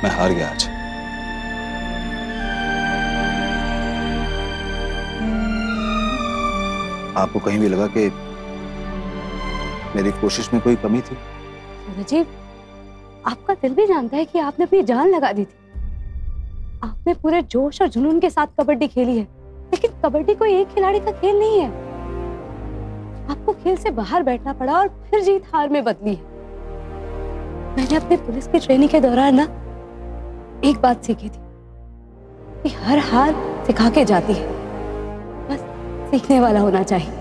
मैं हार गया आज। आपको कहीं भी लगा कि मेरी कोशिश में कोई कमी थी? सूरज जी, आपका दिल भी जानता है कि आपने अपनी जान लगा दी थी। आपने पूरे जोश और जुनून के साथ कबड्डी खेली है, लेकिन कबड्डी कोई एक खिलाड़ी का खेल नहीं है। आपको खेल से बाहर बैठना पड़ा और फिर जीत हार में बदली है। मैंने अपने पुलिस की ट्रेनिंग के दौरान ना एक बात सीखी थी कि हर हार सिखा के जाती है, बस सीखने वाला होना चाहिए।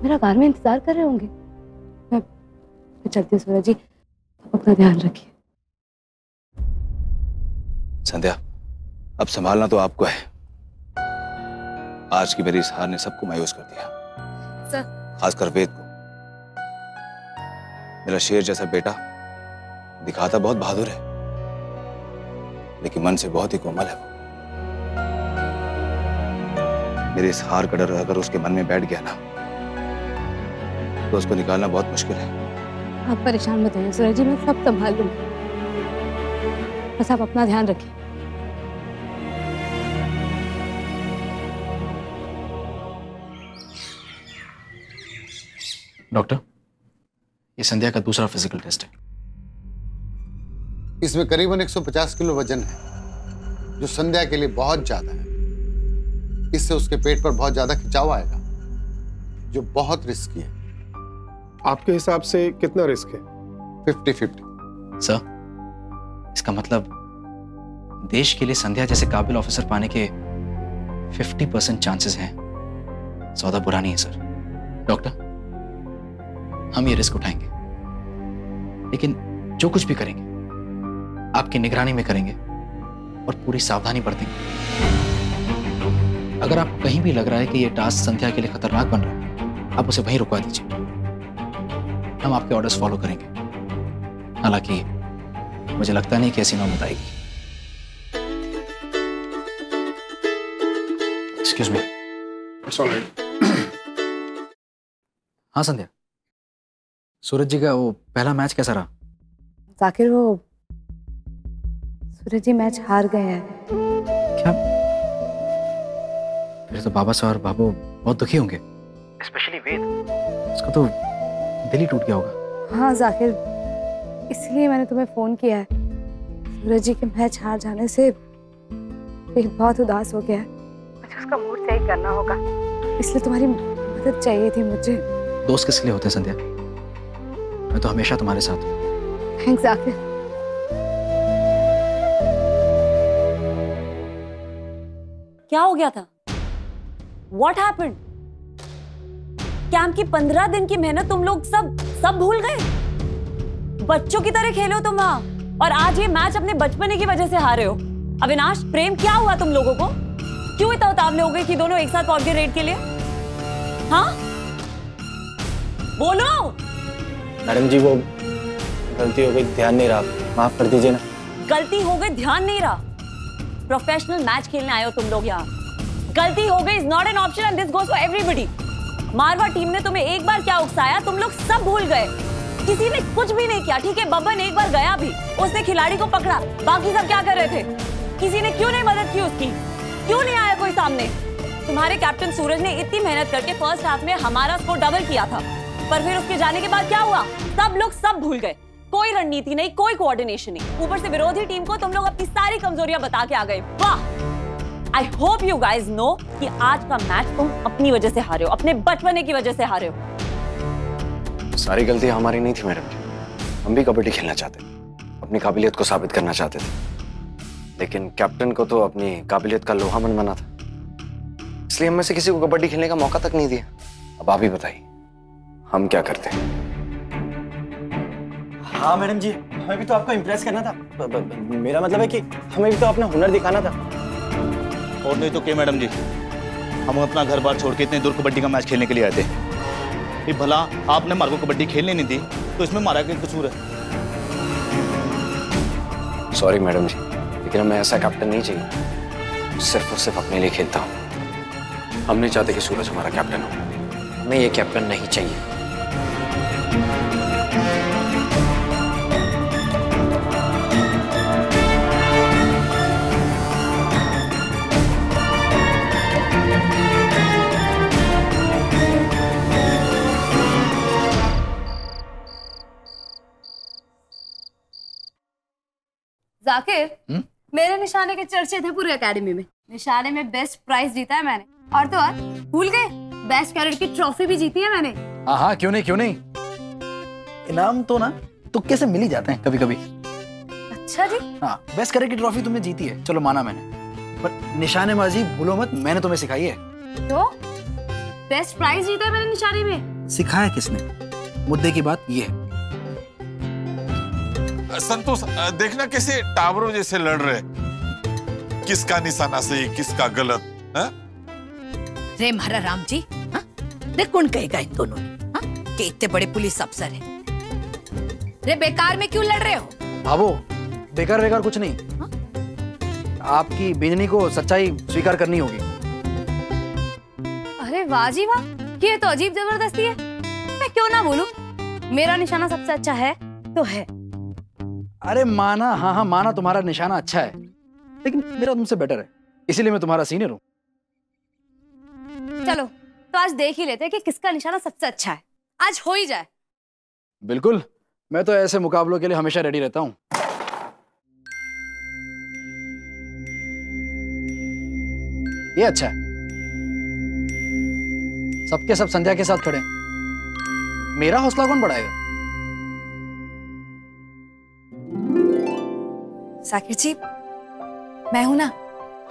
मेरा कार में इंतजार कर रहे होंगे। मैं चलती हूँ सूरज जी, आप अपना ध्यान रखिए। संध्या, अब संभालना तो आपको है। आज की मेरी इस हार ने सबको मायूस कर दिया, सर। खासकर वेद को। मेरा शेर जैसा बेटा दिखाता बहुत बहादुर है, लेकिन मन से बहुत ही कोमल है वो। मेरे इस हार का डर अगर उसके मन में बैठ गया ना, तो उसको निकालना बहुत मुश्किल है। आप परेशान मत होइए सूरज जी, मैं सब संभाल लूंगी। बस आप अपना ध्यान रखिए। डॉक्टर, ये संध्या का दूसरा फिजिकल टेस्ट है। इसमें करीबन 150 किलो वजन है, जो संध्या के लिए बहुत ज्यादा है। इससे उसके पेट पर बहुत ज्यादा खिंचाव आएगा, जो बहुत रिस्की है। आपके हिसाब से कितना रिस्क है? 50-50। सर, इसका मतलब देश के लिए संध्या जैसे काबिल ऑफिसर पाने के 50% चांसेस हैं। सौदा बुरा नहीं है सर। डॉक्टर, हम ये रिस्क उठाएंगे, लेकिन जो कुछ भी करेंगे आपकी निगरानी में करेंगे और पूरी सावधानी बरतेंगे। अगर आपको कहीं भी लग रहा है कि ये टास्क संध्या के लिए खतरनाक बन रहा है, आप उसे वहीं रुकवा दीजिए। हम आपके ऑर्डर्स फॉलो करेंगे। हालांकि मुझे लगता नहीं कि ऐसी नौबत आएगी। Excuse me. हाँ संध्या, सूरज जी का वो पहला मैच कैसा रहा? जाकिर, वो सूरज जी मैच हार गए हैं। क्या? फिर तो बाबा साहब और बाबू बहुत दुखी होंगे, स्पेशली वेद। उसका तो दिल ही टूट गया होगा। हाँ जाकिर, इसलिए मैंने तुम्हें फोन किया है। सूरज जी के मैच हार जाने से वेद बहुत उदास हो गया है। मुझे उसका मूड सही करना होगा, इसलिए तुम्हारी मदद चाहिए थी मुझे। दोस्त किस लिए होते हैं संध्या? मैं तो हमेशा तुम्हारे साथ हूँ। थैंक्स जाकिर। क्या हो गया था? What happened? कैंप की 15 दिन की मेहनत तुम लोग सब भूल गए? बच्चों की तरह खेलो तुम वहां, और आज ये मैच अपने बचपने की वजह से हारे हो। अविनाश, प्रेम, क्या हुआ तुम लोगों को? क्यों इतना उतावले हो गए कि दोनों एक साथ पहुंच गए रेड के लिए? हाँ, बोलो। मैडम जी, वो गलती हो गई, ध्यान नहीं रहा, माफ कर दीजिए ना। गलती हो गई, ध्यान नहीं रहा? प्रोफेशनल मैच खेलने आए हो तुम लोग यहाँ। गलती हो गई is not an option and this goes for everybody. Marwa team ने तुम्हें एक बार क्या उकसाया, तुम लोग सब भूल गए। किसी ने कुछ भी नहीं किया, ठीक है? बब्बन एक बार गया भी, उसने खिलाड़ी को पकड़ा, बाकी सब क्या कर रहे थे? किसी ने क्यों नहीं मदद की उसकी? क्यों नहीं आया कोई सामने? तुम्हारे कैप्टन सूरज ने इतनी मेहनत करके फर्स्ट हाफ में हमारा स्कोर डबल किया था, पर फिर उसके जाने के बाद क्या हुआ? सब लोग सब भूल गए। कोई रणनीति नहीं, कोई कोऑर्डिनेशन नहीं, ऊपर से विरोधी टीम को तुम लोग अपनी सारी कमजोरियां बता के आ गए। वाह! I hope you guys know कि आज का मैच तुम अपनी वजह से हारे हो, अपने बचपने की वजह से हारे हो। सारी गलती हमारी नहीं थी मैडम जी। हम भी कबड्डी खेलना चाहते थे, अपनी काबिलियत को साबित करना चाहते थे, लेकिन कैप्टन को तो अपनी काबिलियत का लोहा मन बना था, इसलिए हम में से किसी को कबड्डी खेलने का मौका तक नहीं दिया। अब आप ही बताइए, हम क्या करते हैं? हाँ मैडम जी, हमें भी तो आपको इम्प्रेस करना था। मेरा मतलब है कि हमें भी तो अपना हुनर दिखाना था। और नहीं तो क्या मैडम जी, हम अपना घर बार छोड़ के इतने दूर कबड्डी का मैच खेलने के लिए आए थे। ये भला आपने हमारे को कबड्डी खेलने नहीं दी, तो इसमें हमारा क्या कसूर है? सॉरी मैडम जी, लेकिन हमें ऐसा कैप्टन नहीं चाहिए, सिर्फ और सिर्फ अपने लिए खेलता हूँ। हम नहीं चाहते कि सूरज हमारा कैप्टन हो। हमें ये कैप्टन नहीं चाहिए। जाकिर, मेरे निशाने के चर्चे थे पूरी एकेडमी में। निशाने में बेस्ट प्राइज जीता है मैंने। और तो और भूल गए, बेस्ट कैडेट की ट्रॉफी भी जीती है मैंने। हाँ हाँ, क्यों नहीं क्यों नहीं। इनाम तो ना तुक्के से मिल ही जाते हैं कभी कभी। अच्छा जी। हाँ, बेस्ट कैडेट की ट्रॉफी तुमने जीती है, चलो माना मैंने, पर निशानेबाजी भूलो मत, मैंने तुम्हें सिखाई है। तो बेस्ट प्राइज जीता है मैंने निशाने में। सिखाया किसने? मुद्दे की बात ये है। संतोष, देखना कैसे टावरों जैसे लड़ रहे, किसका निशाना सही किसका गलत है? रे महारा राम जी, रे कौन कहेगा इन दोनों कि इतने बड़े पुलिस अफसर हैं? रे बेकार में क्यों लड़ रहे हो? भावो, बेकार कुछ नहीं। आपकी बिजनी को सच्चाई स्वीकार करनी होगी। अरे वाह जी वाह, ये तो अजीब जबरदस्ती है। मैं क्यों ना बोलूं, मेरा निशाना सबसे अच्छा है तो है। अरे माना, हाँ माना तुम्हारा निशाना अच्छा है, लेकिन मेरा तुमसे बेटर है, इसीलिए मैं तुम्हारा सीनियर हूँ। चलो तो आज देख ही लेते हैं कि किसका निशाना सबसे अच्छा है। आज हो ही जाए। बिल्कुल, मैं तो ऐसे मुकाबलों के लिए हमेशा रेडी रहता हूँ। ये अच्छा है, सबके सब संध्या के साथ खड़े। मेरा हौसला कौन बढ़ाएगा? साकिर जी, मैं हूं ना,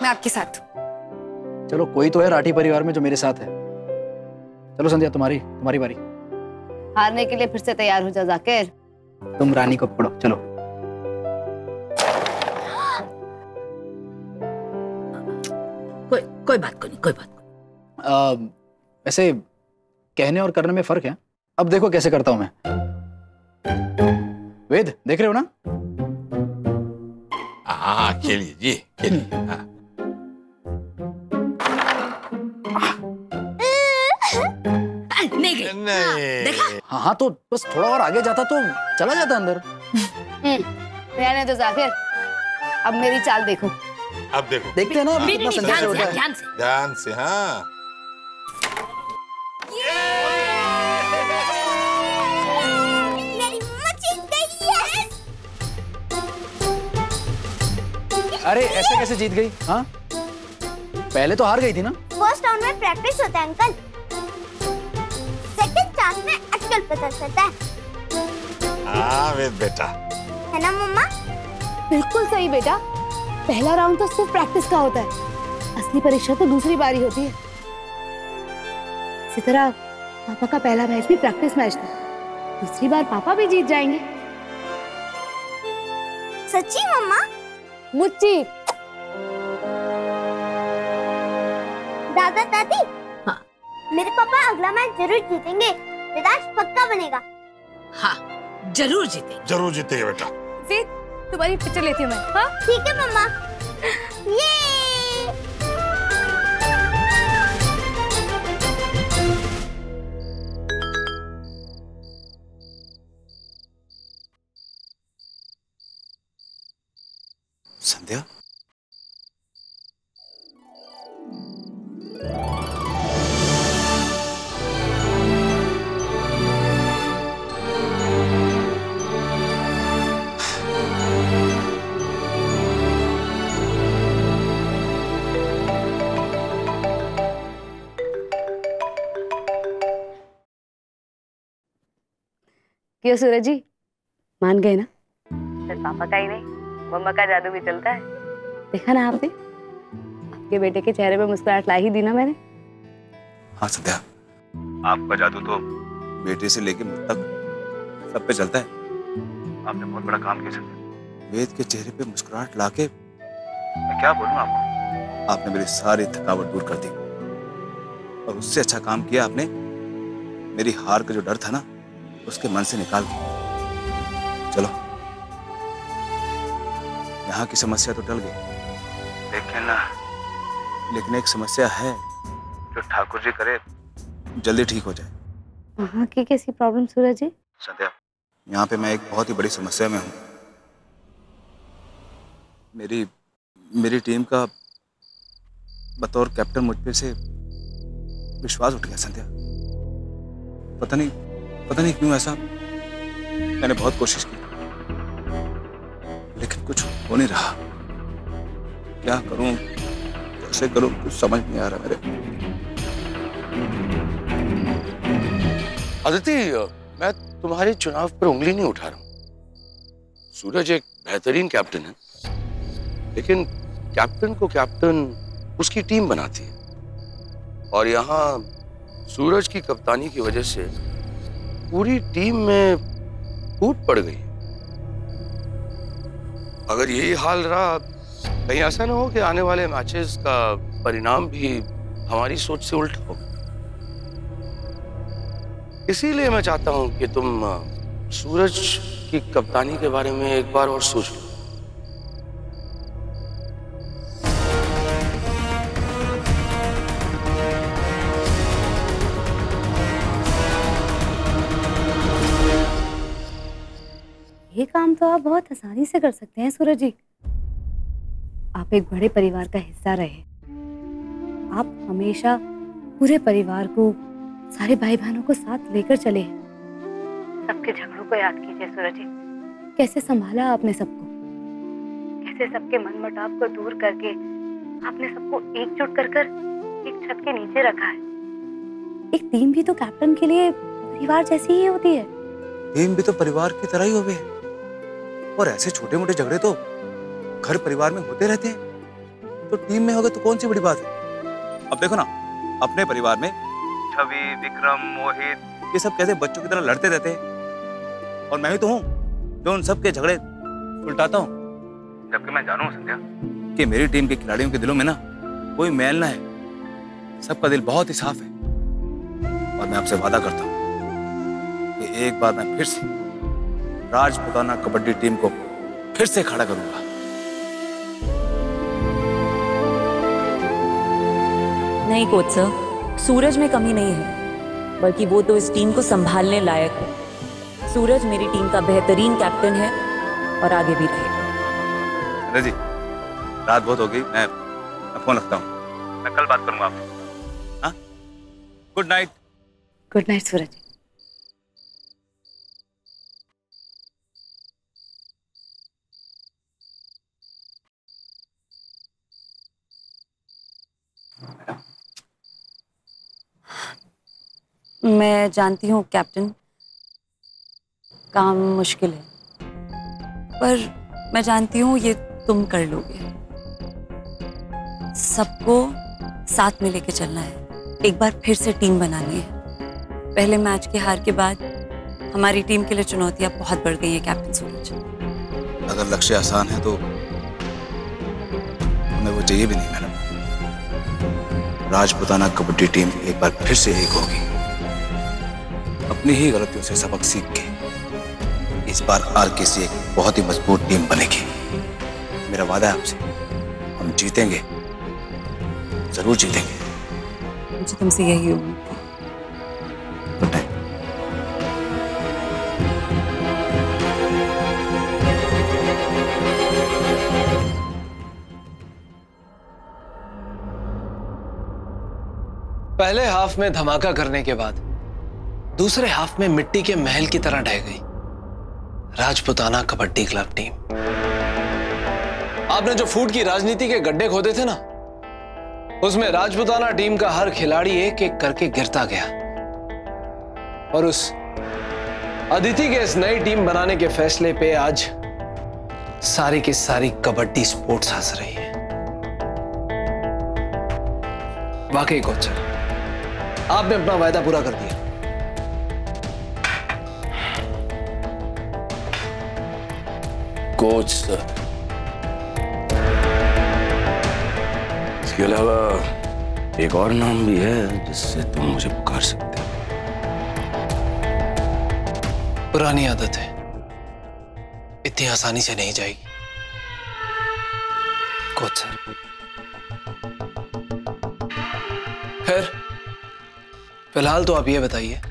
मैं आपके साथ हूं। चलो कोई तो है राठी परिवार में जो मेरे साथ है। चलो संध्या, तुम्हारी बारी। हारने के लिए फिर से तैयार हो जा जाकिर। तुम रानी को पकड़ो, चलो। कोई बात नहीं। वैसे कहने और करने में फर्क है। अब देखो कैसे करता हूं मैं। वेद, देख रहे हो ना? हाँ, खेलिए जी, खेलिए। हाँ। नहीं। देखा? हाँ, तो बस थोड़ा और आगे जाता तो चला जाता अंदर। रहने दो जाकिर, अब मेरी चाल देखो। अब देखो, देखते हैं ना नहीं, संदेह से होता है। ध्यान से। हाँ, अरे ऐसे कैसे जीत गई? हाँ, पहले तो हार गई थी ना। फर्स्ट राउंड में प्रैक्टिस होता है अंकल, सेकंड चांस में एक्चुअल पता चलता है। हाँ वेद बेटा, है ना मम्मा? बिल्कुल सही बेटा, पहला राउंड तो सिर्फ प्रैक्टिस का होता है, असली परीक्षा तो दूसरी बारी होती है। इसी तरह पापा का पहला मैच भी प्रैक्टिस मैच था, दूसरी बार पापा भी जीत जाएंगे। सच्ची मम्मा? मुच्ची। दादा दादी, हाँ। मेरे पापा अगला मैच जरूर जीतेंगे, विदाश पक्का बनेगा। हाँ, जरूर जीतेंगे बेटा। फिर तुम्हारी पिक्चर लेती हूँ मैं। हाँ ठीक है मम्मा। ये संध्या, क्यों सूरज जी, मान गए ना? सिर्फ पापा का ही नहीं, मम्मा का जादू भी चलता है। देखा ना आपने, आपके बेटे के चेहरे पे मुस्कुराहट ला ही दी ना मैंने। हाँ संध्या, आपका जादू तो बेटे से लेके मुझ तक सब पे चलता है। आपने बहुत बड़ा काम किया संध्या। वेद के चेहरे पे मुस्कुराहट लाके मैं क्या बोलूं आपको, आपने मेरी सारी थकावट दूर कर दी, और उससे अच्छा काम किया आपने, मेरी हार का जो डर था ना उसके मन से निकाल दिया। चलो, यहाँ की समस्या तो टल गई, लेकिन एक समस्या है जो ठाकुर जी करे जल्दी ठीक हो जाए। वहाँ की कैसी प्रॉब्लम सूरज जी? संध्या, यहाँ पे मैं एक बहुत ही बड़ी समस्या में हूँ। मेरी टीम का बतौर कैप्टन मुझ पे से विश्वास उठ गया संध्या। पता नहीं क्यों ऐसा। मैंने बहुत कोशिश की लेकिन कुछ हो नहीं रहा। क्या करूं, कैसे करूं, कुछ समझ नहीं आ रहा मेरे। अदिति, मैं तुम्हारे चुनाव पर उंगली नहीं उठा रहा हूं। सूरज एक बेहतरीन कैप्टन है, लेकिन कैप्टन को कैप्टन उसकी टीम बनाती है। और यहाँ सूरज की कप्तानी की वजह से पूरी टीम में फूट पड़ गई। अगर यही हाल रहा, कहीं ऐसा ना हो कि आने वाले मैचेस का परिणाम भी हमारी सोच से उल्टा हो। इसीलिए मैं चाहता हूं कि तुम सूरज की कप्तानी के बारे में एक बार और सोच लो। ये काम तो आप बहुत आसानी से कर सकते हैं सूरज जी। आप एक बड़े परिवार का हिस्सा रहे। आप हमेशा पूरे परिवार को, सारे भाई बहनों को साथ लेकर चले हैं। सबके झगड़ों को याद कीजिए सूरज जी। कैसे संभाला आपने सबको, कैसे सबके मनमुटाव को दूर करके आपने सबको एकजुट कर एक छत के नीचे रखा है। एक टीम भी तो कैप्टन के लिए परिवार जैसी ही होती है। टीम भी तो परिवार की तरह ही हो गए, और ऐसे छोटे मोटे झगड़े तो घर परिवार में होते रहते हैं। तो टीम में होगा तो कौन सी बड़ी बात है। अब देखो ना, अपने परिवार में छवि, विक्रम, मोहित, ये सब कैसे बच्चों की तरह लड़ते रहते हैं, और मैं ही तो हूँ जो उन सब के झगड़े उल्टाता हूँ। जबकि मैं जानू संध्या कि मेरी टीम के खिलाड़ियों के दिलों में ना कोई मैल ना है। सबका दिल बहुत ही साफ है। और मैं आपसे वादा करता हूँ कि एक बार मैं फिर से राजपुताना कबड्डी टीम को फिर से खड़ा करूंगा। नहीं कोच सर, सूरज में कमी नहीं है, बल्कि वो तो इस टीम को संभालने लायक है। सूरज मेरी टीम का बेहतरीन कैप्टन है और आगे भी रहेगा। जी, रात बहुत हो गई, मैं फोन रखता हूँ। मैं कल बात करूंगा आपसे। हाँ, गुड नाइट। गुड नाइट सूरज। मैं जानती हूँ कैप्टन, काम मुश्किल है, पर मैं जानती हूँ ये तुम कर लोगे। सबको साथ में लेके चलना है, एक बार फिर से टीम बनानी है। पहले मैच के हार के बाद हमारी टीम के लिए चुनौतियां बहुत बढ़ गई है कैप्टन सूरज। अगर लक्ष्य आसान है तो हमें वो चाहिए भी नहीं मैडम। राजपुताना कबड्डी टीम एक बार फिर से एक होगी। अपनी ही गलतियों से सबक सीख के इस बार आरकेसी एक बहुत ही मजबूत टीम बनेगी। मेरा वादा है आपसे, हम जीतेंगे, जरूर जीतेंगे। मुझे तुमसे यही उम्मीद थी। Good night. पहले हाफ में धमाका करने के बाद दूसरे हाफ में मिट्टी के महल की तरह ढह गई राजपुताना कबड्डी क्लब टीम। आपने जो फूट की राजनीति के गड्ढे खोदे थे ना, उसमें राजपुताना टीम का हर खिलाड़ी एक एक करके गिरता गया और उस अदिति के इस नई टीम बनाने के फैसले पे आज सारी की सारी कबड्डी स्पोर्ट्स हंस रही है। वाकई कोच सर, आपने अपना वायदा पूरा कर दिया। कोच सर, इसके अलावा एक और नाम भी है जिससे तुम मुझे पुकार सकते हो। पुरानी आदत है, इतनी आसानी से नहीं जाएगी कोच सर। खैर, फिलहाल तो आप ये बताइए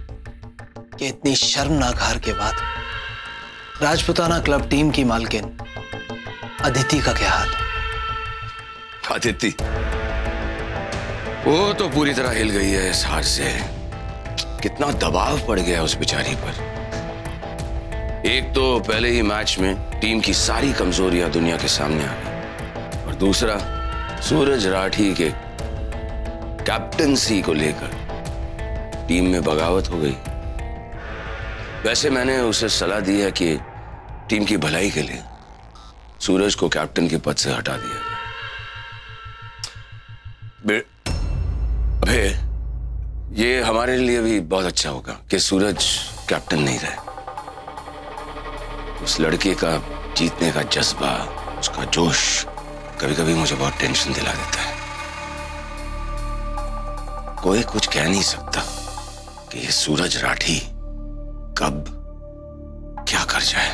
कि इतनी शर्मनाक हार के बाद राजपुताना क्लब टीम की मालकिन अदिति का क्या हाल है? अदिति वो तो पूरी तरह हिल गई है इस हार से। कितना दबाव पड़ गया उस बेचारी पर। एक तो पहले ही मैच में टीम की सारी कमजोरियां दुनिया के सामने आ गई, और दूसरा सूरज राठी के कैप्टनसी को लेकर टीम में बगावत हो गई। वैसे मैंने उसे सलाह दी है कि टीम की भलाई के लिए सूरज को कैप्टन के पद से हटा दिया जाए। अबे ये हमारे लिए भी बहुत अच्छा होगा कि सूरज कैप्टन नहीं रहे। उस लड़के का जीतने का जज्बा, उसका जोश कभी कभी मुझे बहुत टेंशन दिला देता है। कोई कुछ कह नहीं सकता कि ये सूरज राठी कब क्या कर जाए।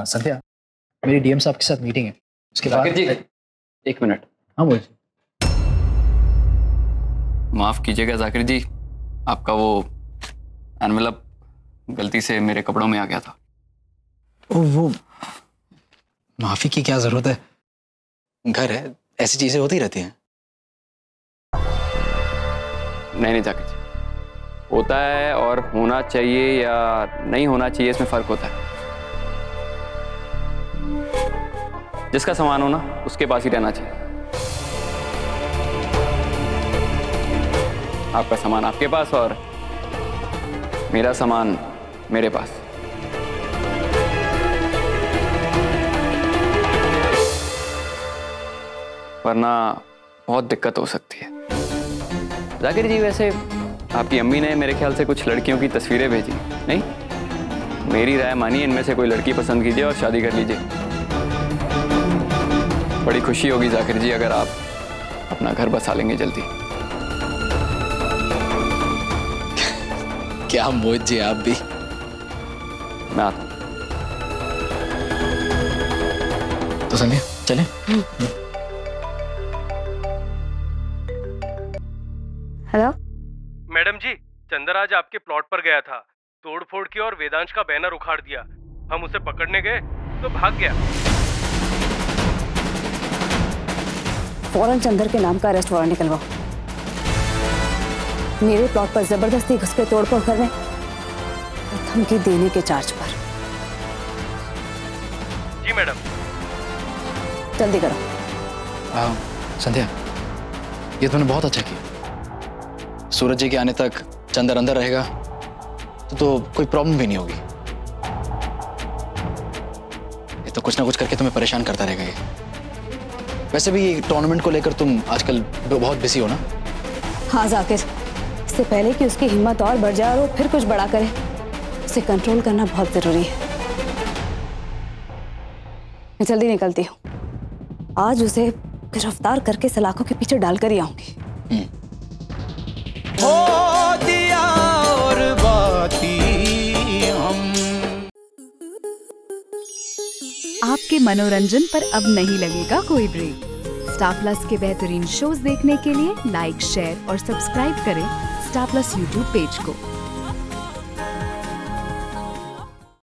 संध्या, मेरी डीएम साहब के साथ मीटिंग है, उसके बाद जी एक मिनट। हाँ बोल। माफ कीजिएगा जाकिर जी, आपका वो एनवेलप गलती से मेरे कपड़ों में आ गया था। वो माफी की क्या जरूरत है, घर है, ऐसी चीजें होती रहती हैं। नहीं जाकिर जी, होता है और होना चाहिए या नहीं होना चाहिए इसमें फर्क होता है। जिसका सामान हो ना उसके पास ही रहना चाहिए। आपका सामान आपके पास और मेरा सामान मेरे पास। वरना बहुत दिक्कत हो सकती है। जाकिर जी, वैसे आपकी अम्मी ने मेरे ख्याल से कुछ लड़कियों की तस्वीरें भेजी, नहीं? मेरी राय मानिए, इनमें से कोई लड़की पसंद कीजिए और शादी कर लीजिए। बड़ी खुशी होगी जाकिर जी अगर आप अपना घर बसा लेंगे जल्दी। क्या मोहित जी, आप भी? मैं आता हूं। तो संध्या चलें? हेलो मैडम जी, चंदर आज आपके प्लॉट पर गया था, तोड़फोड़ की और वेदांश का बैनर उखाड़ दिया। हम उसे पकड़ने गए तो भाग गया। फौरन चंदर के नाम का अरेस्ट वारंट निकलवाओ। मेरे प्लॉट पर जबरदस्ती घुस के तोड़फोड़ करने और धमकी देने के चार्ज पर। जी मैडम। जल्दी करो। संध्या, ये तुमने बहुत अच्छा किया। सूरज जी के आने तक चंदर अंदर रहेगा तो कोई प्रॉब्लम भी नहीं होगी। ये तो कुछ ना कुछ करके तुम्हें परेशान करता रहेगा ये। वैसे भी टूर्नामेंट को लेकर तुम आजकल बहुत बिजी हो ना? हाँ जाकिर, इससे पहले कि उसकी हिम्मत और बढ़ जाए और वो फिर कुछ बड़ा करे, उसे कंट्रोल करना बहुत जरूरी है। मैं जल्दी निकलती हूँ। आज उसे गिरफ्तार करके सलाखों के पीछे डालकर ही आऊंगी। हो दिया और बाती हम। आपके मनोरंजन पर अब नहीं लगेगा कोई ब्रेक। स्टार प्लस के बेहतरीन शोज देखने के लिए लाइक, शेयर और सब्सक्राइब करें स्टार प्लस यूट्यूब पेज को।